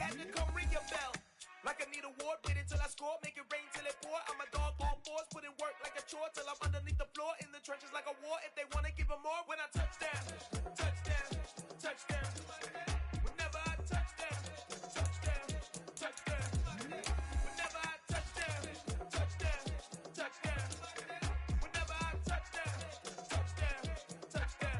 had to come ring your bell. Like I need a ward, wait until I score, make it rain till it pour. I'm a dog on fours, put in work like a chore till I'm underneath the floor, in the trenches like a war. If they wanna give them more, when I touch down, touchdown, touchdown. Whenever I touch down, touchdown, touchdown. Whenever I touch down, touchdown, touchdown. Whenever I touch down, touchdown, touchdown.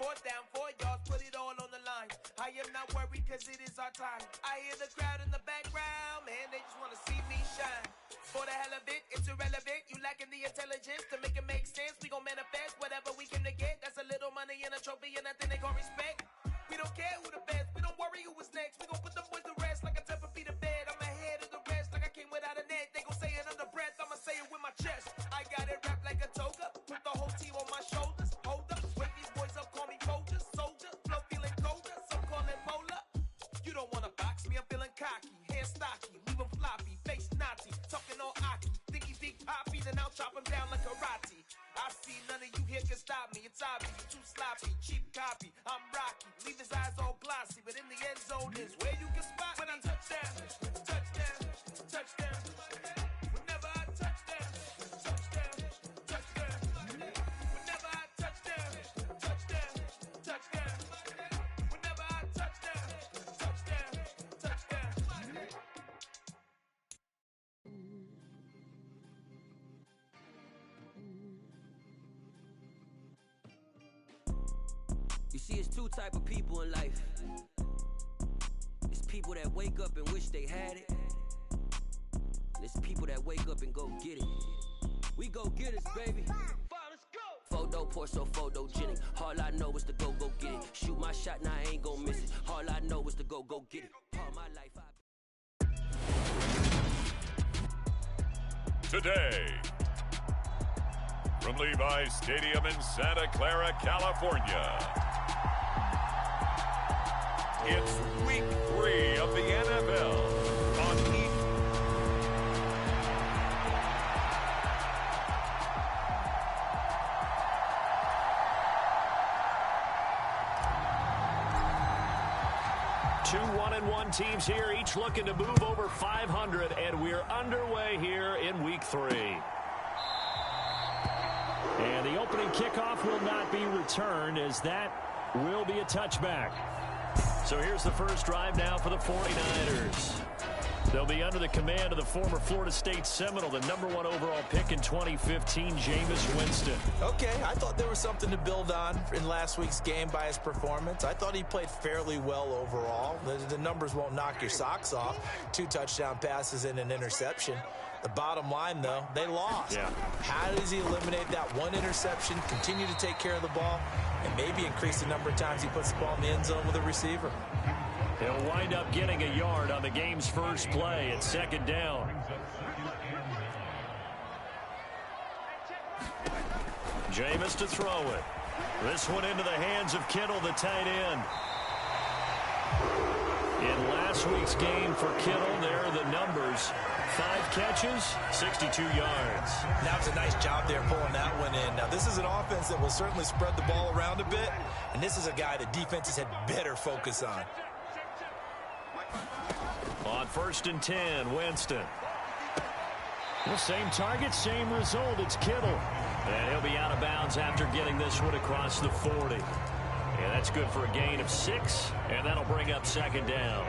Fourth down, 4 yards, put it all on the line. I am not worried cause it is our time. I hear the crowd in the background, man, they just wanna see me shine. For the hell of it, it's irrelevant. You lacking the intelligence to make it make sense. We gon' manifest whatever we came to get. That's a little money and a trophy and nothing they call respect. We don't care who the best, we don't worry who was next. We gon' put the boys to rest like a 10 feet of bed. I'm ahead of the rest like I came without a net. They gon' say it under breath, I'ma say it with my chest. I got it wrapped like a toga, put the whole team on my shoulders. Hold up, wake these boys up, call me Folgers. Soldier, flow feeling colder, some call it polar. You don't wanna box me, I'm feeling cocky. Hair stocky, leave him floppy, face naughty. Talking all aki, think he big poppy, then I'll chop him down like karate. I see none of you here can stop me. It's obvious, you too sloppy, cheap copy. I'm Rocky, leave his eyes all glossy, but in the end zone is where you can spot when I touch down, touchdown, touchdown. Whenever I touch down, touchdown, touchdown. Whenever I touch down, touchdown, touchdown. Whenever I touch down, touchdown, touchdown. You see, it's two type of people in life. It's people that wake up and wish they had it. And it's people that wake up and go get it. We go get it, baby. Let's go. Photo pour so photogenic. All I know is to go get it. Shoot my shot, now I ain't gon' miss it. All I know is to go get it. All my life Today, from Levi's Stadium in Santa Clara, California, it's week 3 of the NFL on E! 2 1-1 teams here, each looking to move over 500, and we're underway here in week 3. And the opening kickoff will not be returned, as that will be a touchback. So here's the first drive now for the 49ers. They'll be under the command of the former Florida State Seminole, the #1 overall pick in 2015, Jameis Winston. Okay, I thought there was something to build on in last week's game by his performance. I thought he played fairly well overall. The numbers won't knock your socks off. 2 touchdown passes and an interception. The bottom line, though, they lost. Yeah. How does he eliminate that 1 interception, continue to take care of the ball, and maybe increase the number of times he puts the ball in the end zone with a receiver? He'll wind up getting a yard on the game's first play at 2nd down. Jameis to throw it. This one into the hands of Kittle, the tight end. In last week's game for Kittle, there are the numbers. 5 catches, 62 yards. That was a nice job there pulling that one in. Now, this is an offense that will certainly spread the ball around a bit, and this is a guy that defenses had better focus on. On 1st and 10, Winston. The same target, same result. It's Kittle. And he'll be out of bounds after getting this one across the 40. And that's good for a gain of 6, and that'll bring up 2nd down.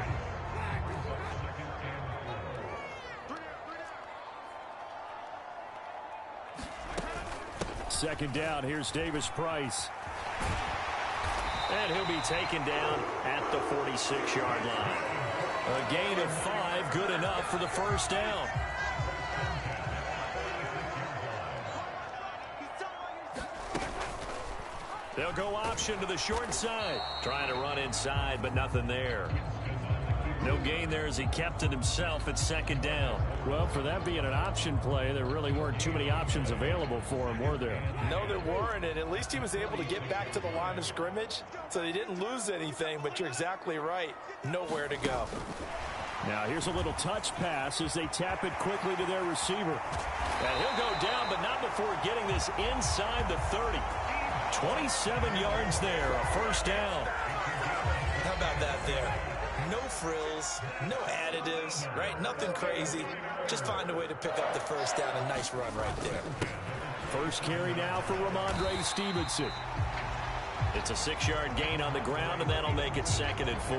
Second down, here's Davis Price. And he'll be taken down at the 46-yard line. A gain of 5, good enough for the first down. They'll go option to the short side. Trying to run inside, but nothing there. No gain there as he kept it himself at 2nd down. Well, for that being an option play, there really weren't too many options available for him, were there? No, there weren't, and at least he was able to get back to the line of scrimmage, so they didn't lose anything, but you're exactly right. Nowhere to go. Now, here's a little touch pass as they tap it quickly to their receiver. And he'll go down, but not before getting this inside the 30. 27 yards there, a first down. How about that there? frills, no additives, right? Nothing crazy. Just find a way to pick up the first down. A nice run right there. First carry now for Ramondre Stevenson. It's a 6-yard gain on the ground, and that'll make it 2nd and 4.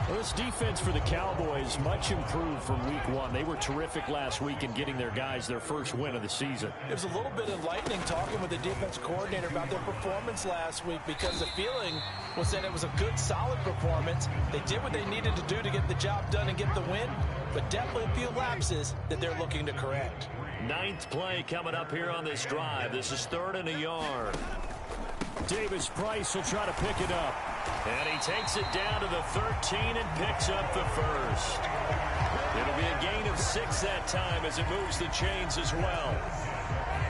Well, this defense for the Cowboys much improved from week 1. They were terrific last week in getting their guys their first win of the season. It was a little bit enlightening talking with the defense coordinator about their performance last week, because the feeling was that it was a good, solid performance. They did what they needed to do to get the job done and get the win, but definitely a few lapses that they're looking to correct. 9th play coming up here on this drive. This is 3rd and a yard. Davis Price will try to pick it up. And he takes it down to the 13 and picks up the first. It'll be a gain of 6 that time as it moves the chains as well.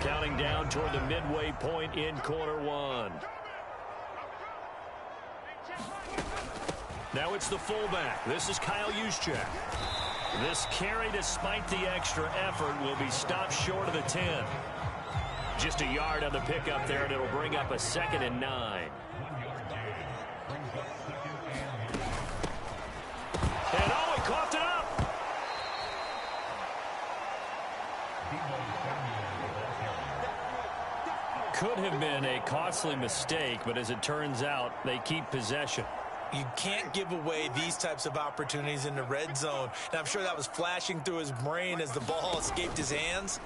Counting down toward the midway point in quarter 1. Now it's the fullback. This is Kyle Juszczyk. This carry, despite the extra effort, will be stopped short of the 10. Just a yard on the pickup there, and it'll bring up a 2nd and 9. And oh, he coughed it up. Could have been a costly mistake, but as it turns out, they keep possession. You can't give away these types of opportunities in the red zone. And I'm sure that was flashing through his brain as the ball escaped his hands.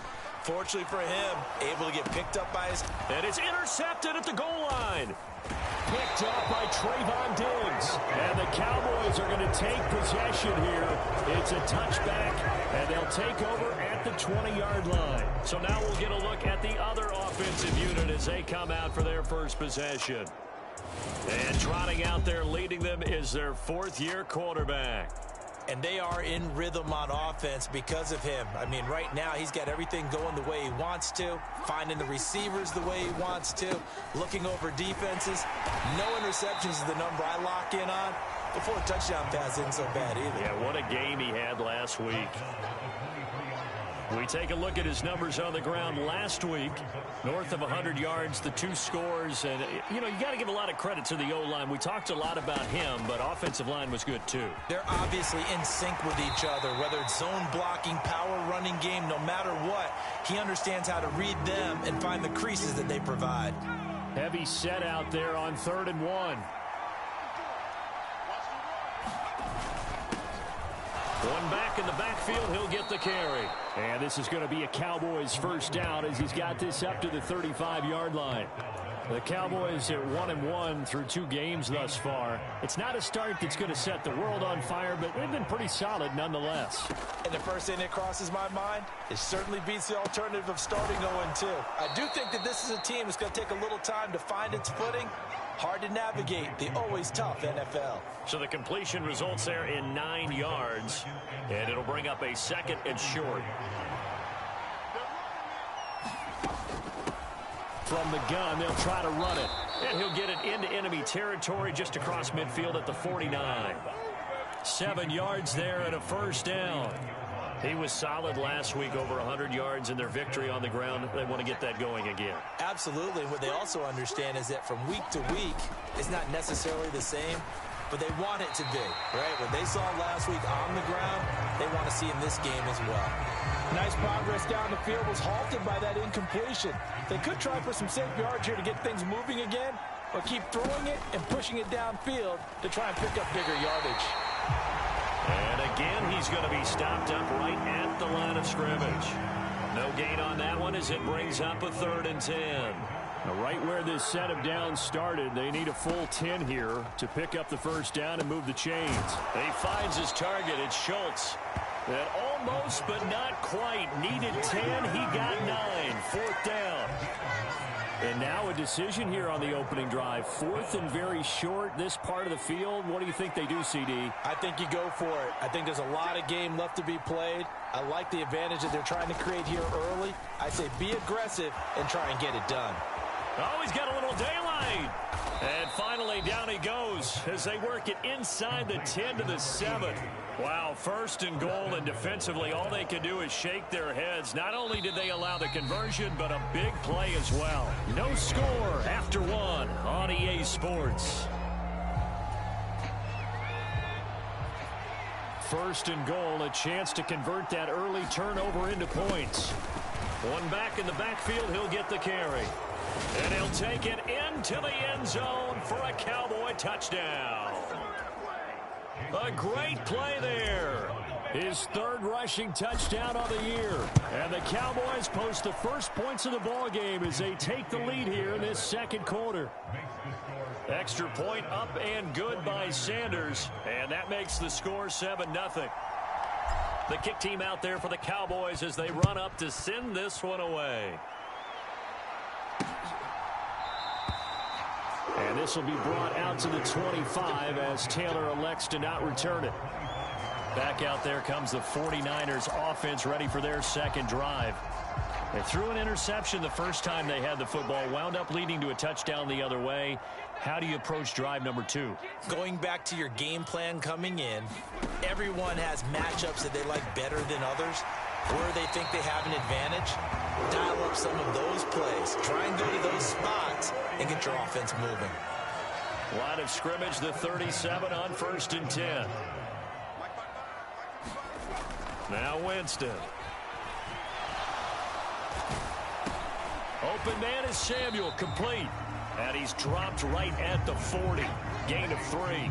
Fortunately for him, able to get picked up by his... And it's intercepted at the goal line. Picked up by Trayvon Diggs. And the Cowboys are going to take possession here. It's a touchback, and they'll take over at the 20-yard line. So now we'll get a look at the other offensive unit as they come out for their first possession. And trotting out there leading them is their 4th-year quarterback. And they are in rhythm on offense because of him. I mean, right now he's got everything going the way he wants to, finding the receivers the way he wants to, looking over defenses. No interceptions is the number I lock in on. Before a touchdown pass isn't so bad either. Yeah, what a game he had last week. We take a look at his numbers on the ground last week. North of 100 yards, the 2 scores. And, you know, you got to give a lot of credit to the O-line. We talked a lot about him, but offensive line was good, too. They're obviously in sync with each other, whether it's zone blocking, power running game, no matter what. He understands how to read them and find the creases that they provide. Heavy set out there on 3rd and 1. One back in the backfield, he'll get the carry. And this is going to be a Cowboys first down as he's got this up to the 35-yard line. The Cowboys at 1-1 through 2 games thus far. It's not a start that's going to set the world on fire, but they've been pretty solid nonetheless. And the first thing that crosses my mind, it certainly beats the alternative of starting 0-2. I do think that this is a team that's going to take a little time to find its footing. Hard to navigate the always tough NFL. So the completion results there in 9 yards, and it'll bring up a 2nd and short. From the gun, they'll try to run it. And he'll get it into enemy territory just across midfield at the 49. 7 yards there and a first down. He was solid last week, over 100 yards in their victory on the ground. They want to get that going again. Absolutely. What they also understand is that from week to week, it's not necessarily the same, but they want it to be, right? What they saw last week on the ground, they want to see in this game as well. Nice progress down the field was halted by that incompletion. They could try for some safe yards here to get things moving again, or keep throwing it and pushing it downfield to try and pick up bigger yardage. And again, he's going to be stopped up right at the line of scrimmage. No gain on that one as it brings up a 3rd and 10. Now, right where this set of downs started, they need a full 10 here to pick up the first down and move the chains. He finds his target. It's Schultz. That almost but not quite needed 10. He got 9. 4th down. And now a decision here on the opening drive. 4th and very short, this part of the field. What do you think they do, CD? I think you go for it. I think there's a lot of game left to be played. I like the advantage that they're trying to create here early. I say be aggressive and try and get it done. Oh, he's got a little daylight. And finally, down he goes as they work it inside the 10 to the 7. Wow, 1st and goal, and defensively, all they can do is shake their heads. Not only did they allow the conversion, but a big play as well. No score after 1 on EA Sports. First and goal, a chance to convert that early turnover into points. One back in the backfield, he'll get the carry. And he'll take it into the end zone for a Cowboy touchdown. A great play there. His third rushing touchdown of the year. And the Cowboys post the first points of the ball game as they take the lead here in this second quarter. Extra point up and good by Sanders. And that makes the score 7-0. The kick team out there for the Cowboys as they run up to send this one away. And this will be brought out to the 25 as Taylor elects to not return it. Back out there comes the 49ers offense ready for their second drive. They threw an interception the first time they had the football, wound up leading to a touchdown the other way. How do you approach drive number 2? Going back to your game plan coming in, everyone has matchups that they like better than others, where they think they have an advantage. Dial up some of those plays. Try and go to those spots and get your offense moving. Line of scrimmage, the 37 on 1st and 10. Now Winston. Open man is Samuel, complete. And he's dropped right at the 40. Gain of 3.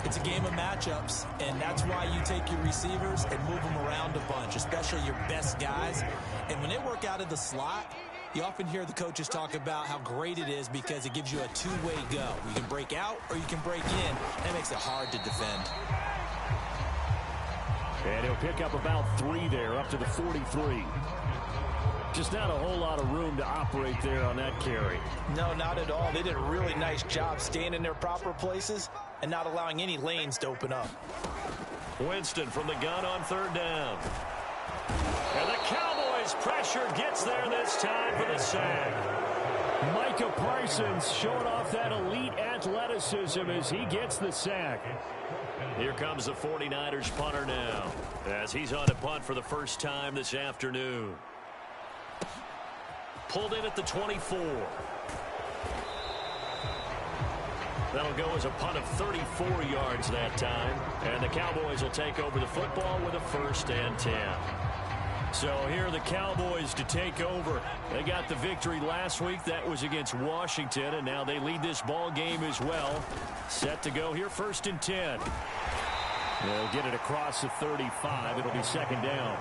It's a game of matchups, and that's why you take your receivers and move them around a bunch, especially your best guys. And when they work out of the slot, you often hear the coaches talk about how great it is because it gives you a two-way go. You can break out or you can break in. That makes it hard to defend. And he'll pick up about 3 there, up to the 43. Just not a whole lot of room to operate there on that carry. No, not at all. They did a really nice job staying in their proper places and not allowing any lanes to open up. Winston from the gun on 3rd down. And the Cowboys pressure gets there this time for the sack. Micah Parsons showing off that elite athleticism as he gets the sack. Here comes the 49ers punter now as he's on to punt for the first time this afternoon. Pulled in at the 24. That'll go as a punt of 34 yards that time. And the Cowboys will take over the football with a 1st and 10. So here are the Cowboys to take over. They got the victory last week. That was against Washington. And now they lead this ball game as well. Set to go here, 1st and 10. They'll get it across the 35. It'll be 2nd down.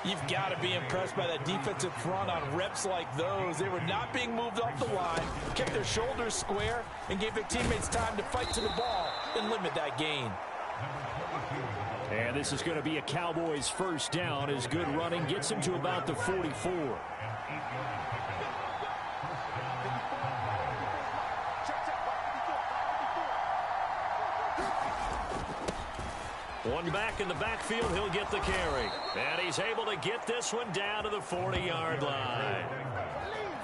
You've got to be impressed by that defensive front on reps like those. They were not being moved off the line, kept their shoulders square, and gave their teammates time to fight to the ball and limit that gain. And this is going to be a Cowboys 1st down as good running gets him to about the 44. One back in the backfield, he'll get the carry. And he's able to get this one down to the 40-yard line.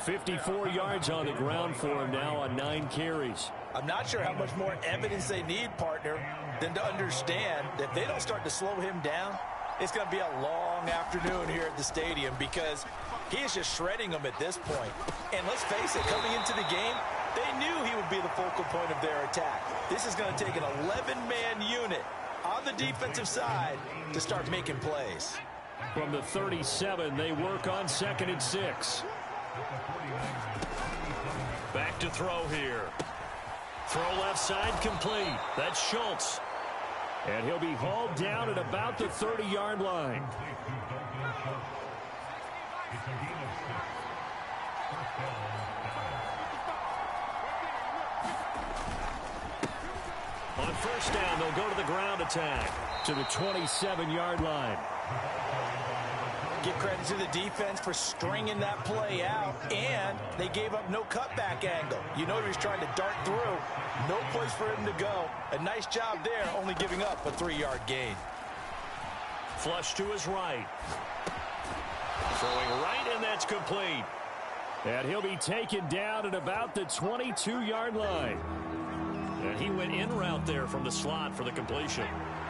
54 yards on the ground for him now on 9 carries. I'm not sure how much more evidence they need, partner, than to understand that if they don't start to slow him down, it's going to be a long afternoon here at the stadium because he is just shredding them at this point. And let's face it, coming into the game, they knew he would be the focal point of their attack. This is going to take an 11-man unit on the defensive side to start making plays. From the 37, they work on 2nd and 6. Back to throw here. Throw left side complete. That's Schultz. And he'll be hauled down at about the 30-yard line. On 1st down, they'll go to the ground attack to the 27-yard line. Give credit to the defense for stringing that play out, and they gave up no cutback angle. You know he was trying to dart through. No place for him to go. A nice job there, only giving up a 3-yard gain. Flush to his right. Throwing right, and that's complete. And he'll be taken down at about the 22-yard line. And he went in route there from the slot for the completion.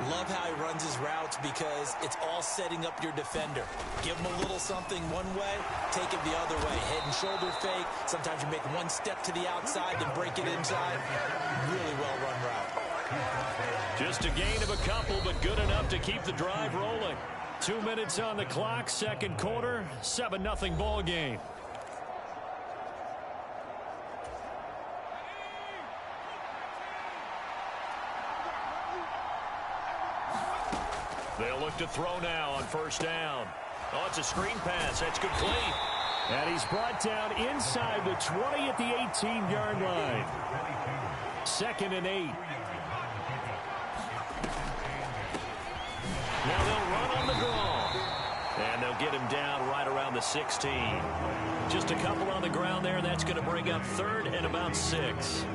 Love how he runs his routes because it's all setting up your defender. Give him a little something one way, take it the other way. Head and shoulder fake. Sometimes you make one step to the outside, then break it inside. Really well run route. Just a gain of a couple, but good enough to keep the drive rolling. 2 minutes on the clock, second quarter, 7-0 ball game. They'll look to throw now on first down. Oh, it's a screen pass. That's complete. And he's brought down inside the 20 at the 18-yard line. 2nd and 8. Now they'll run on the draw. And they'll get him down right around the 16. Just a couple on the ground there. That's going to bring up 3rd and about 6.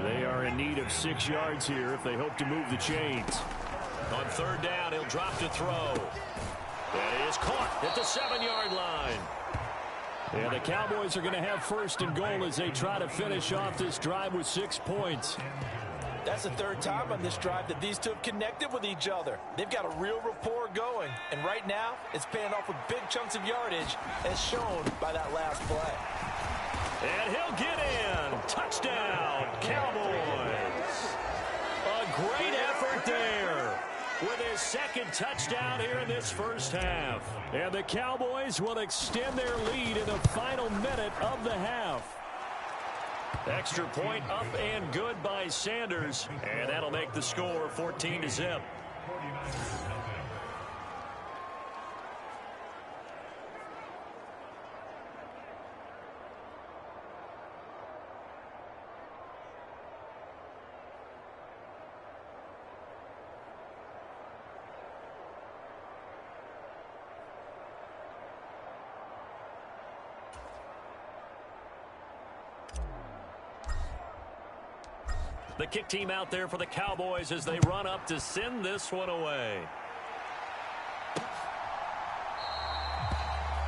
They are in need of 6 yards here if they hope to move the chains. On 3rd down, he'll drop to throw. That is caught at the 7-yard line. And the Cowboys are going to have 1st and goal as they try to finish off this drive with 6 points. That's the 3rd time on this drive that these two have connected with each other. They've got a real rapport going. And right now, it's paying off with big chunks of yardage, as shown by that last play. And he'll get in. Touchdown, Cowboys. A great effort there with his 2nd touchdown here in this first half. And the Cowboys will extend their lead in the final minute of the half. Extra point up and good by Sanders. And that'll make the score 14-0. The kick team out there for the Cowboys as they run up to send this one away.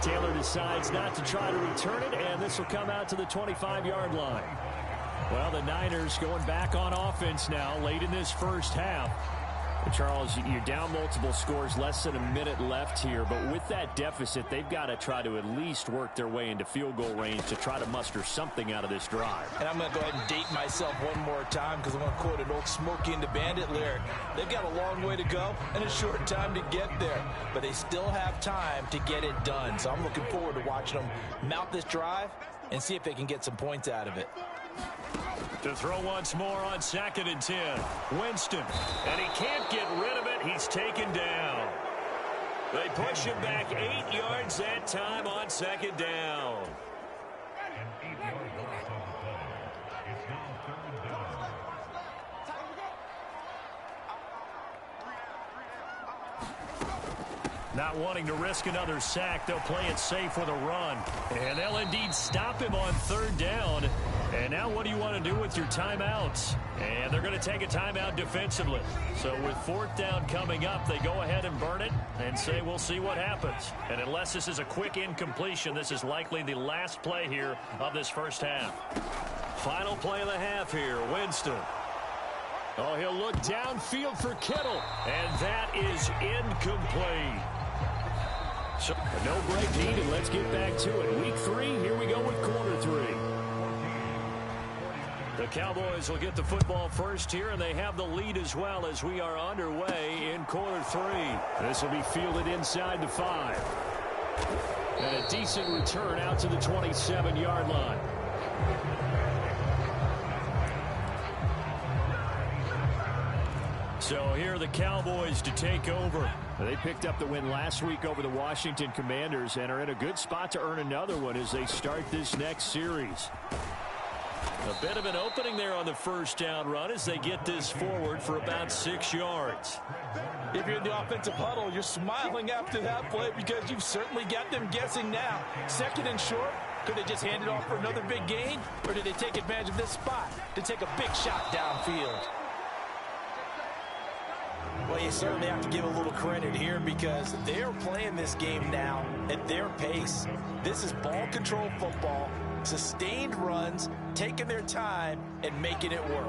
Taylor decides not to try to return it, and this will come out to the 25-yard line. Well, the Niners going back on offense now late in this first half. And Charles, you're down multiple scores, less than a minute left here, but with that deficit, they've got to try to at least work their way into field goal range to try to muster something out of this drive. And I'm going to go ahead and date myself one more time because I'm going to quote an old Smokey and the Bandit lyric. They've got a long way to go and a short time to get there, but they still have time to get it done. So I'm looking forward to watching them mount this drive and see if they can get some points out of it. To throw once more on 2nd and 10. Winston. And he can't get rid of it. He's taken down. They push him back 8 yards that time on 2nd down. Not wanting to risk another sack, they'll play it safe with a run. And they'll indeed stop him on 3rd down. And now what do you want to do with your timeouts? And they're going to take a timeout defensively. So with 4th down coming up, they go ahead and burn it and say we'll see what happens. And unless this is a quick incompletion, this is likely the last play here of this first half. Final play of the half here, Winston. Oh, he'll look downfield for Kittle. And that is incomplete. So, no break needed. Let's get back to it. Week 3, here we go with quarter 3. The Cowboys will get the football first here, and they have the lead as well as we are underway in quarter 3. This will be fielded inside the 5. And a decent return out to the 27-yard line. So here are the Cowboys to take over. They picked up the win last week over the Washington Commanders and are in a good spot to earn another one as they start this next series. A bit of an opening there on the first down run as they get this forward for about 6 yards. If you're in the offensive huddle, you're smiling after that play because you've certainly got them guessing now. 2nd and short, could they just hand it off for another big gain? Or did they take advantage of this spot to take a big shot downfield? Well, you certainly have to give a little credit here because they're playing this game now at their pace. This is ball control football, sustained runs, taking their time and making it work.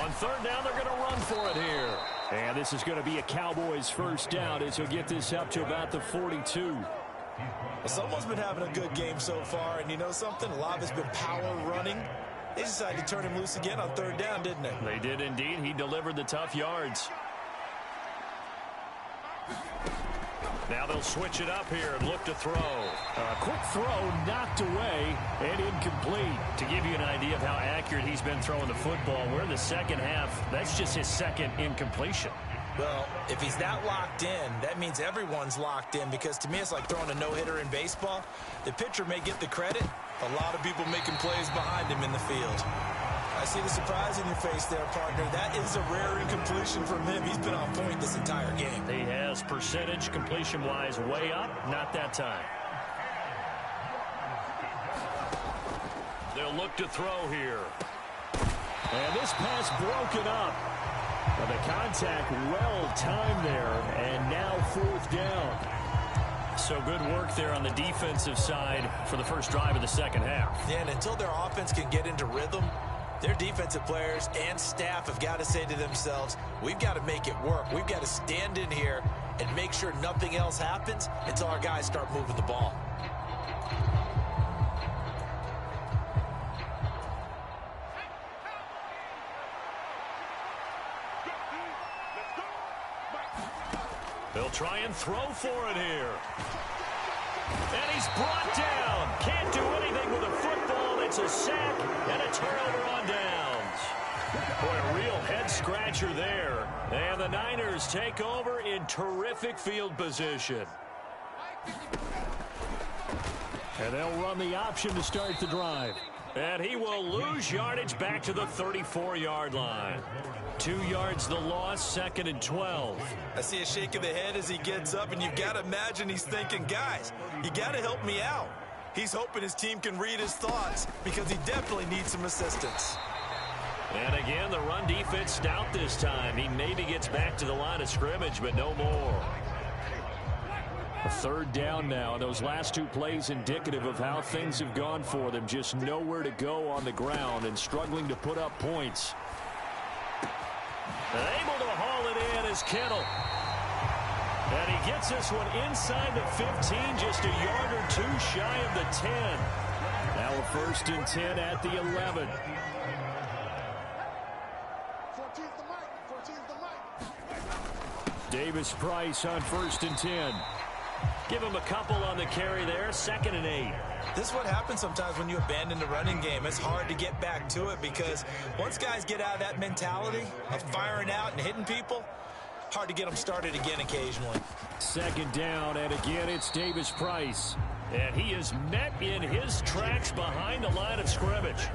On 3rd down, they're going to run for it here. And this is going to be a Cowboys first down as he'll get this up to about the 42. Well, someone's been having a good game so far, and you know something? A lot of it's been power running. They decided to turn him loose again on third down, didn't they? They did indeed. He delivered the tough yards. Now they'll switch it up here and look to throw. A quick throw knocked away and incomplete. To give you an idea of how accurate he's been throwing the football, we're in the second half. That's just his second incompletion. Well, if he's that locked in, that means everyone's locked in, because to me it's like throwing a no-hitter in baseball. The pitcher may get the credit. A lot of people making plays behind him in the field. I see the surprise in your face there, partner. That is a rare incompletion from him. He's been on point this entire game. He has percentage completion-wise way up. Not that time. They'll look to throw here. And this pass broken up. Well, the contact well-timed there, and now fourth down. So good work there on the defensive side for the first drive of the second half. Yeah, and until their offense can get into rhythm, their defensive players and staff have got to say to themselves, we've got to make it work. We've got to stand in here and make sure nothing else happens until our guys start moving the ball. They'll try and throw for it here. And he's brought down. Can't do anything with a football. It's a sack and a turnover on downs. Boy, a real head-scratcher there. And the Niners take over in terrific field position. And they'll run the option to start the drive. And he will lose yardage back to the 34-yard line. 2 yards the loss, 2nd and 12. I see a shake of the head as he gets up, and you've got to imagine he's thinking, guys, you got to help me out. He's hoping his team can read his thoughts, because he definitely needs some assistance. And again, the run defense stout this time. He maybe gets back to the line of scrimmage, but no more. A third down now. Those last 2 plays indicative of how things have gone for them. Just nowhere to go on the ground and struggling to put up points. Able to haul it in is Kittle. And he gets this one inside the 15, just a yard or 2 shy of the 10. Now a 1st and 10 at the 11. Davis Price on 1st and 10. Give him a couple on the carry there, 2nd and 8. This is what happens sometimes when you abandon the running game. It's hard to get back to it, because once guys get out of that mentality of firing out and hitting people, hard to get them started again occasionally. 2nd down, and again it's Davis Price. And he is met in his tracks behind the line of scrimmage.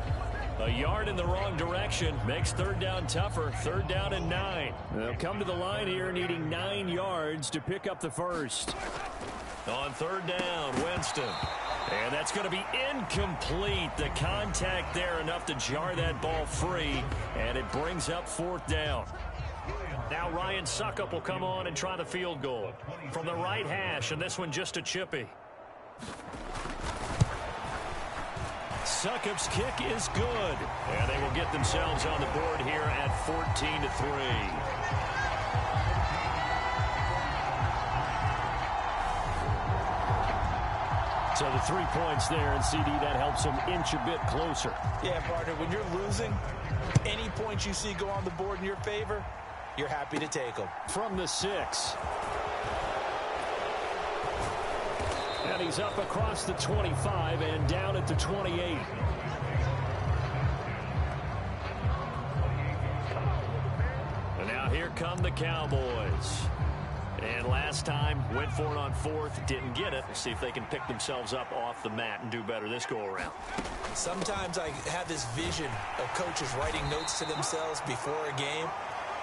A yard in the wrong direction makes 3rd down tougher. 3rd down and 9. They'll come to the line here needing 9 yards to pick up the first. On 3rd down, Winston. And that's going to be incomplete. The contact there enough to jar that ball free, and it brings up 4th down. Now Ryan Suckup will come on and try the field goal from the right hash, and this one just a chippy. Suckup's kick is good, and they will get themselves on the board here at 14-3. So the 3 points there, and CD, that helps them inch a bit closer. Yeah, partner, when you're losing, any points you see go on the board in your favor, you're happy to take them. From the 6. And he's up across the 25 and down at the 28. And now here come the Cowboys. And last time, went for it on 4th, didn't get it. We'll see if they can pick themselves up off the mat and do better this go-around. Sometimes I have this vision of coaches writing notes to themselves before a game.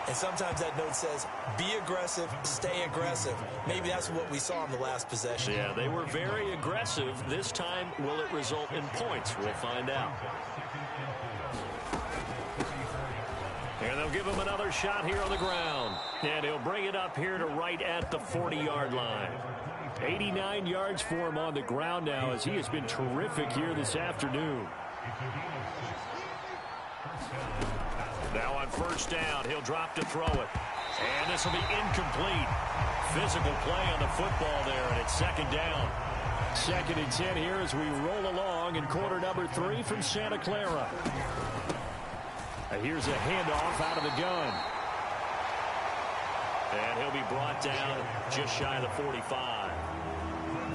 And sometimes that note says, be aggressive, stay aggressive. Maybe that's what we saw in the last possession. Yeah, they were very aggressive. This time, will it result in points? We'll find out. And they'll give him another shot here on the ground. And he'll bring it up here to right at the 40-yard line. 89 yards for him on the ground now, as he has been terrific here this afternoon. Now on 1st down, he'll drop to throw it. And this will be incomplete. Physical play on the football there, and it's 2nd down. 2nd and 10 here as we roll along in quarter number 3 from Santa Clara. Here's a handoff out of the gun. And he'll be brought down just shy of the 45.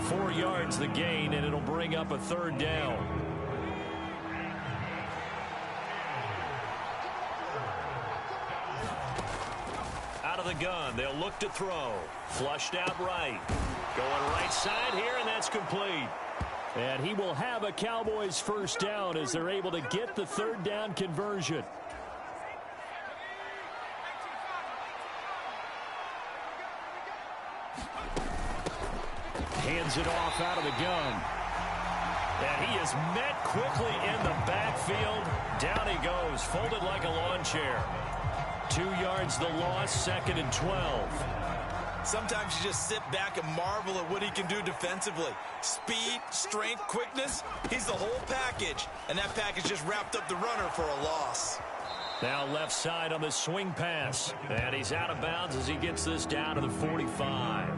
4 yards the gain, and it'll bring up a 3rd down. Out of the gun, they'll look to throw. Flushed out right. Going right side here, and that's complete. And he will have a Cowboys 1st down as they're able to get the 3rd down conversion. Hands it off out of the gun. And he is met quickly in the backfield. Down he goes, folded like a lawn chair. 2 yards the loss, 2nd and 12. Sometimes you just sit back and marvel at what he can do defensively. Speed, strength, quickness, he's the whole package. And that package just wrapped up the runner for a loss. Now left side on the swing pass. And he's out of bounds as he gets this down to the 45.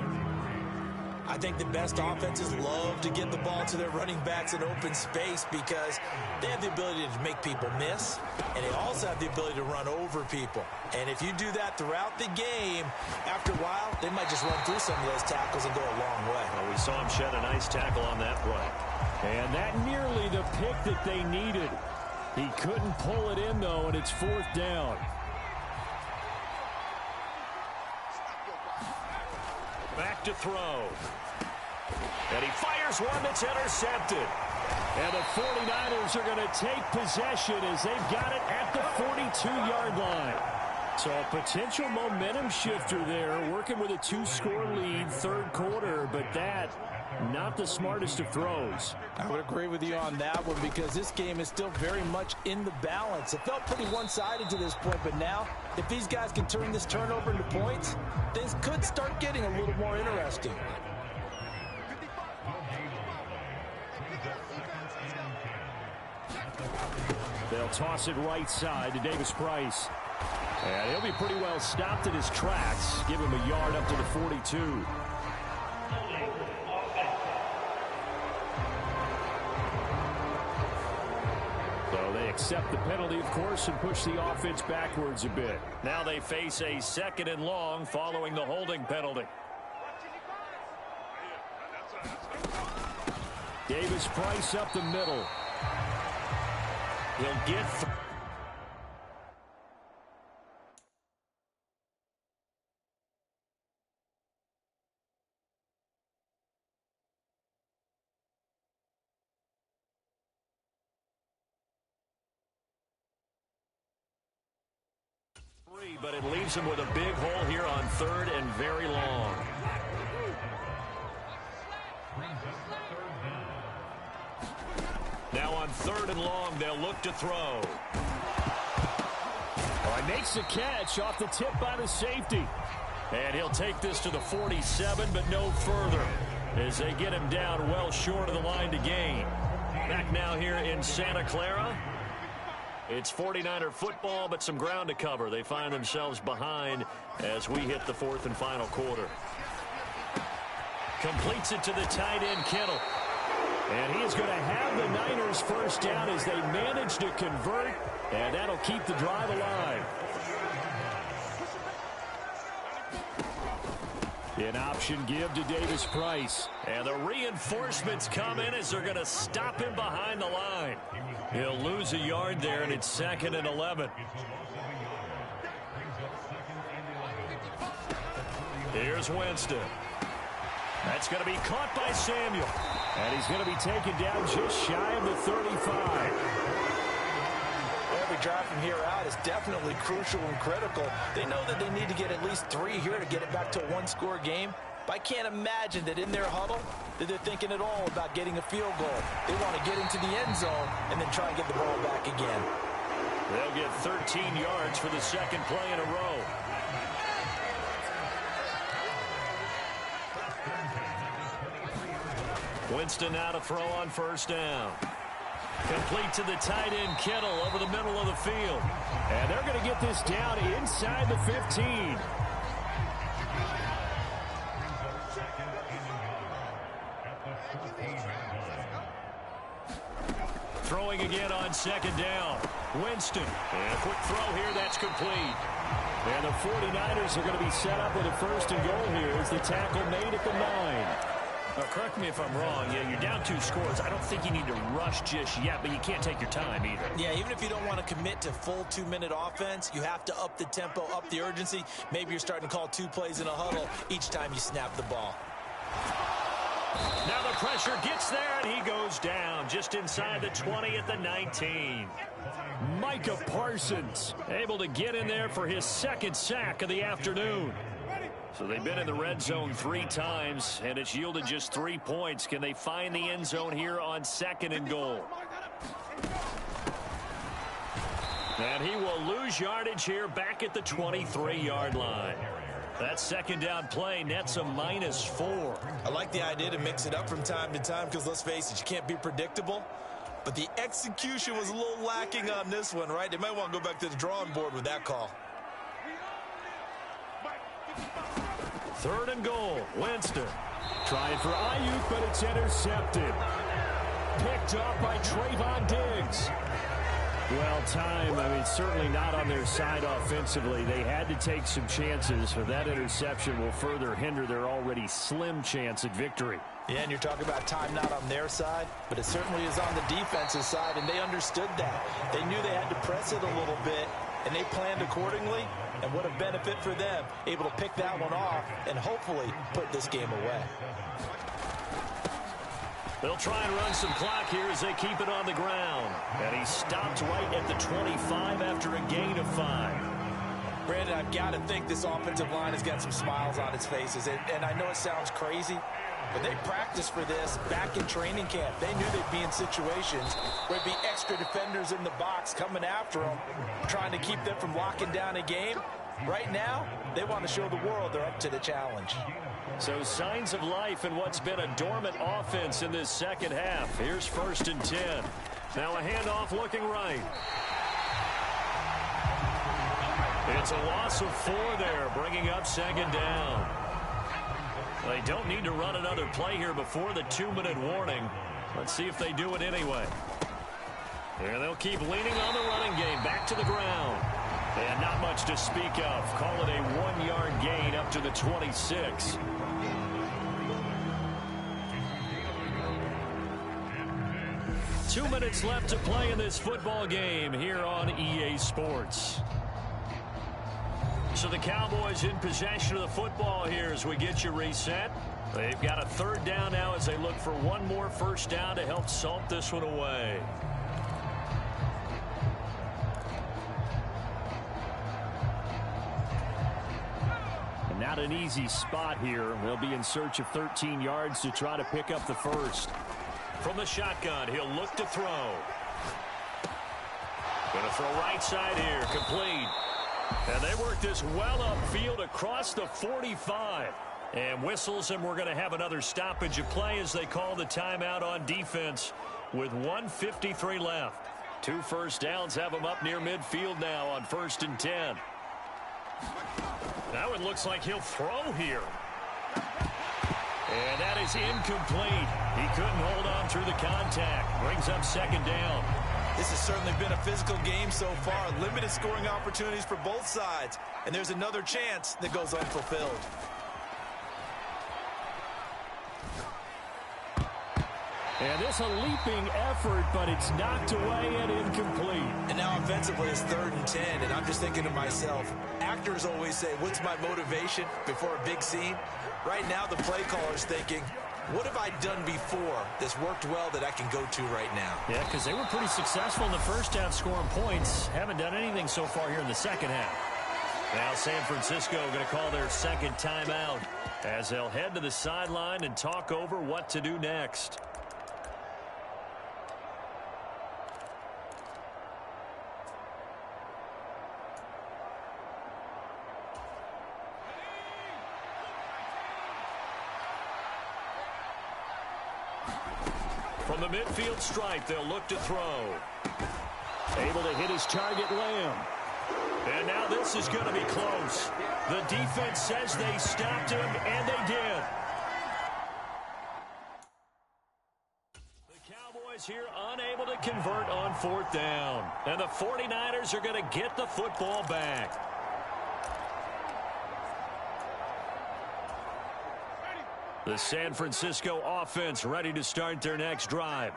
I think the best offenses love to get the ball to their running backs in open space because they have the ability to make people miss, and they also have the ability to run over people. And if you do that throughout the game, after a while, they might just run through some of those tackles and go a long way. Well, we saw him shed a nice tackle on that play. And that nearly the pick that they needed. He couldn't pull it in, though, and it's 4th down. Back to throw. And he fires one that's intercepted. And the 49ers are going to take possession as they've got it at the 42-yard line. So a potential momentum shifter there, working with a 2-score lead, 3rd quarter, but that, not the smartest of throws. I would agree with you on that one because this game is still very much in the balance. It felt pretty one-sided to this point, but now, if these guys can turn this turnover into points, things could start getting a little more interesting. They'll toss it right side to Davis Price. And he'll be pretty well stopped in his tracks. Give him a yard up to the 42. So they accept the penalty, of course, and push the offense backwards a bit. Now they face a 2nd and long following the holding penalty. Davis Price up the middle. He'll get but it leaves him with a big hole here on 3rd and very long. Now on 3rd and long, they'll look to throw. Well, he makes the catch off the tip by the safety. And he'll take this to the 47, but no further as they get him down well short of the line to gain. Back now here in Santa Clara. It's 49er football, but some ground to cover. They find themselves behind as we hit the 4th and final quarter. Completes it to the tight end, Kittle. And he is going to have the Niners 1st down as they manage to convert, and that'll keep the drive alive. An option give to Davis Price. And the reinforcements come in as they're going to stop him behind the line. He'll lose a yard there, and it's 2nd and 11. Here's Winston. That's going to be caught by Samuel. And he's going to be taken down just shy of the 35. Every drive from here out is definitely crucial and critical. They know that they need to get at least 3 here to get it back to a 1-score game. But I can't imagine that in their huddle that they're thinking at all about getting a field goal. They want to get into the end zone and then try and get the ball back again. They'll get 13 yards for the 2nd play in a row. Winston now to throw on 1st down. Complete to the tight end, Kittle, over the middle of the field. And they're going to get this down inside the 15. Throwing again on second down. Winston. And a quick throw here. That's complete. And the 49ers are going to be set up with a first and goal here as the tackle made at the 9. Correct me if I'm wrong. Yeah, you're down 2 scores. I don't think you need to rush just yet, but you can't take your time either. Yeah, even if you don't want to commit to full 2-minute offense, you have to up the tempo, up the urgency. Maybe you're starting to call 2 plays in a huddle each time you snap the ball. Now the pressure gets there, and he goes down just inside the 20 at the 19. Micah Parsons able to get in there for his second sack of the afternoon. So they've been in the red zone 3 times, and it's yielded just 3 points. Can they find the end zone here on second and goal? And he will lose yardage here back at the 23-yard line. That second down play nets a -4. I like the idea to mix it up from time to time because, let's face it, you can't be predictable. But the execution was a little lacking on this one, right? They might want to go back to the drawing board with that call. Third and goal, Winston. Trying for Ayuk, but it's intercepted. Picked up by Trayvon Diggs. Well, time, certainly not on their side offensively. They had to take some chances, but that interception will further hinder their already slim chance at victory. Yeah, and you're talking about time not on their side, but it certainly is on the defensive side, and they understood that. They knew they had to press it a little bit, and they planned accordingly. And what a benefit for them, able to pick that one off and hopefully put this game away. They'll try and run some clock here as they keep it on the ground. And he stopped right at the 25 after a gain of 5. Brandon, I've got to think this offensive line has got some smiles on its faces. And I know it sounds crazy, but they practiced for this back in training camp. They knew they'd be in situations where there'd be extra defenders in the box coming after them, trying to keep them from locking down a game. Right now, they want to show the world they're up to the challenge. So signs of life in what's been a dormant offense in this second half. Here's 1st and 10. Now a handoff looking right. It's a loss of 4 there, bringing up second down. They don't need to run another play here before the 2-minute warning. Let's see if they do it anyway. And they'll keep leaning on the running game. Back to the ground. And not much to speak of. Call it a 1-yard gain up to the 26. Two minutes left to play in this football game here on EA Sports. So the Cowboys in possession of the football here as we get you reset. They've got a 3rd down now as they look for one more first down to help salt this one away. And not an easy spot here. They'll be in search of 13 yards to try to pick up the first. From the shotgun, he'll look to throw. Going to throw right side here, complete. And they work this well upfield across the 45. And whistles, and we're going to have another stoppage of play as they call the timeout on defense with 1:53 left. 2 first downs have them up near midfield now on 1st and 10. Now it looks like he'll throw here. And that is incomplete. He couldn't hold on through the contact. Brings up second down. This has certainly been a physical game so far. Limited scoring opportunities for both sides. And there's another chance that goes unfulfilled. And this a leaping effort, but it's knocked away and incomplete. And now offensively it's 3rd and 10. And I'm just thinking to myself, actors always say, what's my motivation before a big scene? Right now the play caller's thinking, what have I done before that's worked well that I can go to right now? Yeah, because they were pretty successful in the first half scoring points. Haven't done anything so far here in the second half. Now San Francisco going to call their second timeout as they'll head to the sideline and talk over what to do next. From the midfield stripe, they'll look to throw. Able to hit his target, Lamb. And now this is going to be close. The defense says they stopped him, and they did. Cowboys here unable to convert on fourth down. And the 49ers are going to get the football back. The San Francisco offense ready to start their next drive.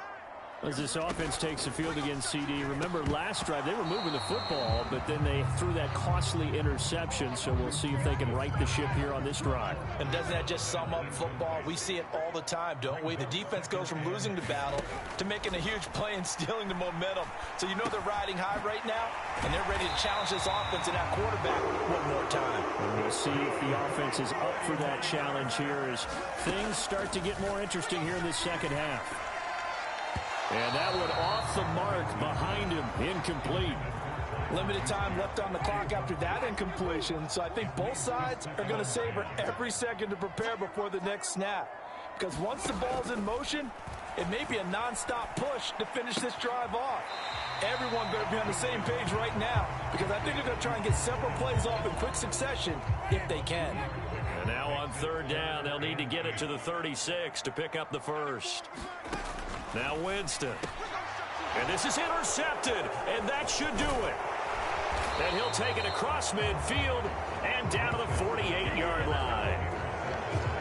As this offense takes the field against CD, remember last drive they were moving the football, but then they threw that costly interception, so we'll see if they can right the ship here on this drive. And doesn't that just sum up football? We see it all the time, don't we? The defense goes from losing the battle to making a huge play and stealing the momentum. So you know they're riding high right now, and they're ready to challenge this offense and that quarterback one more time. And we'll see if the offense is up for that challenge here as things start to get more interesting here in the second half. And that one off the mark behind him, incomplete. Limited time left on the clock after that incompletion, so I think both sides are going to savor every second to prepare before the next snap. Because once the ball's in motion, it may be a nonstop push to finish this drive off. Everyone better be on the same page right now, because I think they're going to try and get several plays off in quick succession if they can. And now on third down, they'll need to get it to the 36 to pick up the first. Now Winston. And this is intercepted, and that should do it. And he'll take it across midfield and down to the 48-yard line.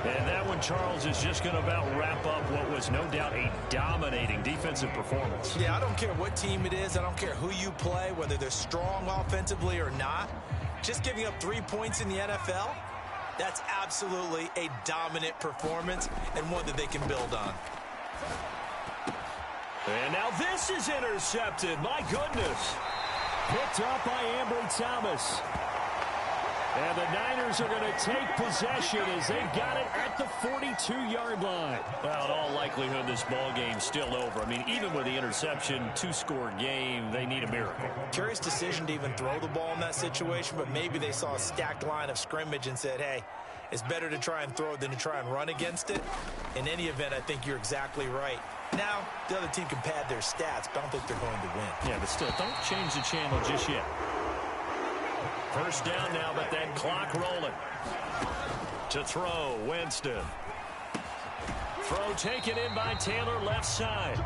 And that one, Charles, is just going to about wrap up what was no doubt a dominating defensive performance. Yeah, I don't care what team it is. I don't care who you play, whether they're strong offensively or not. Just giving up 3 points in the NFL, that's absolutely a dominant performance and one that they can build on. And now this is intercepted. My goodness. Picked up by Ambry Thomas. And the Niners are going to take possession as they've got it at the 42-yard line. Well, in all likelihood, this ball game's still over. I mean, even with the interception, two-score game, they need a miracle. Curious decision to even throw the ball in that situation, but maybe they saw a stacked line of scrimmage and said, hey, it's better to try and throw than to try and run against it. In any event, I think you're exactly right. Now, the other team can pad their stats, but I don't think they're going to win. Yeah, but still, don't change the channel just yet. First down now, but that clock rolling. To throw, Winston. Throw taken in by Taylor, left side.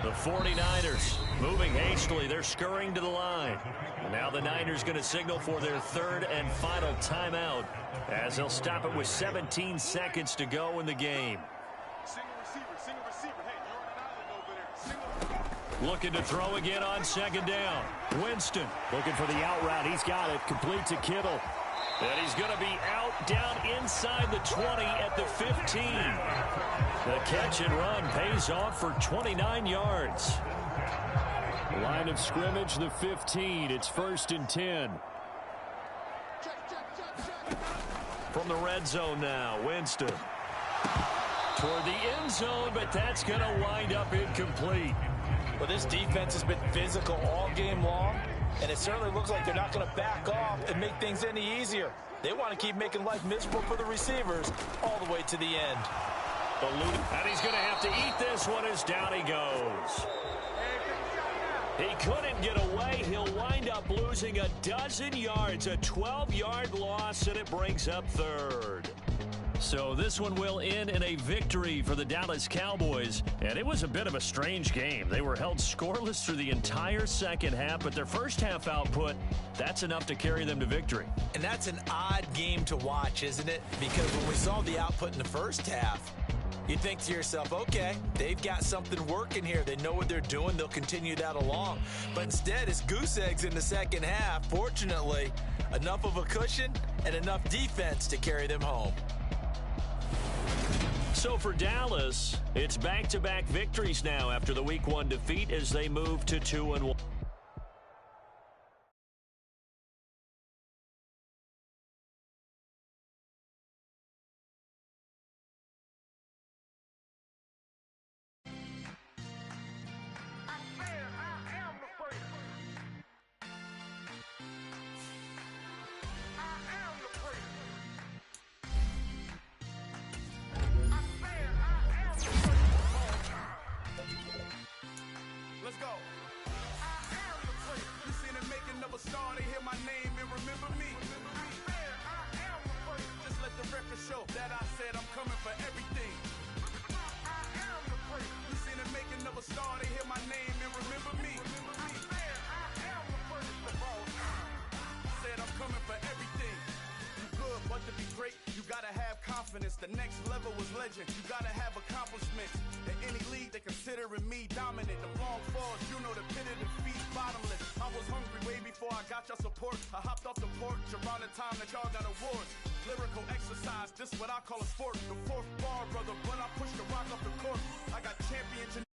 The 49ers moving hastily. They're scurrying to the line. And now the Niners going to signal for their third and final timeout as they'll stop it with 17 seconds to go in the game. Looking to throw again on second down. Winston looking for the out route. He's got it. Complete to Kittle. And he's going to be out down inside the 20 at the 15. The catch and run pays off for 29 yards. Line of scrimmage, the 15. It's 1st and 10. From the red zone now, Winston. Toward the end zone, but that's going to wind up incomplete. Well, this defense has been physical all game long, and it certainly looks like they're not going to back off and make things any easier. They want to keep making life miserable for the receivers all the way to the end. And he's going to have to eat this one as down he goes. He couldn't get away. He'll wind up losing a dozen yards, a 12-yard loss, and it brings up third. So this one will end in a victory for the Dallas Cowboys. And it was a bit of a strange game. They were held scoreless through the entire second half, but their first half output, that's enough to carry them to victory. And that's an odd game to watch, isn't it? Because when we saw the output in the first half, you think to yourself, okay, they've got something working here. They know what they're doing. They'll continue that along. But instead, it's goose eggs in the second half. Fortunately, enough of a cushion and enough defense to carry them home. So for Dallas, it's back-to-back victories now after the Week 1 defeat as they move to 2-1. confidence. The next level was legend. You gotta have accomplishments. In any league, they considering me dominant. The long falls, you know the pit of defeat, bottomless. I was hungry way before I got your support. I hopped off the porch around the time that y'all got awards. Lyrical exercise, this what I call a sport. The fourth bar, brother, when I push the rock off the court. I got champions in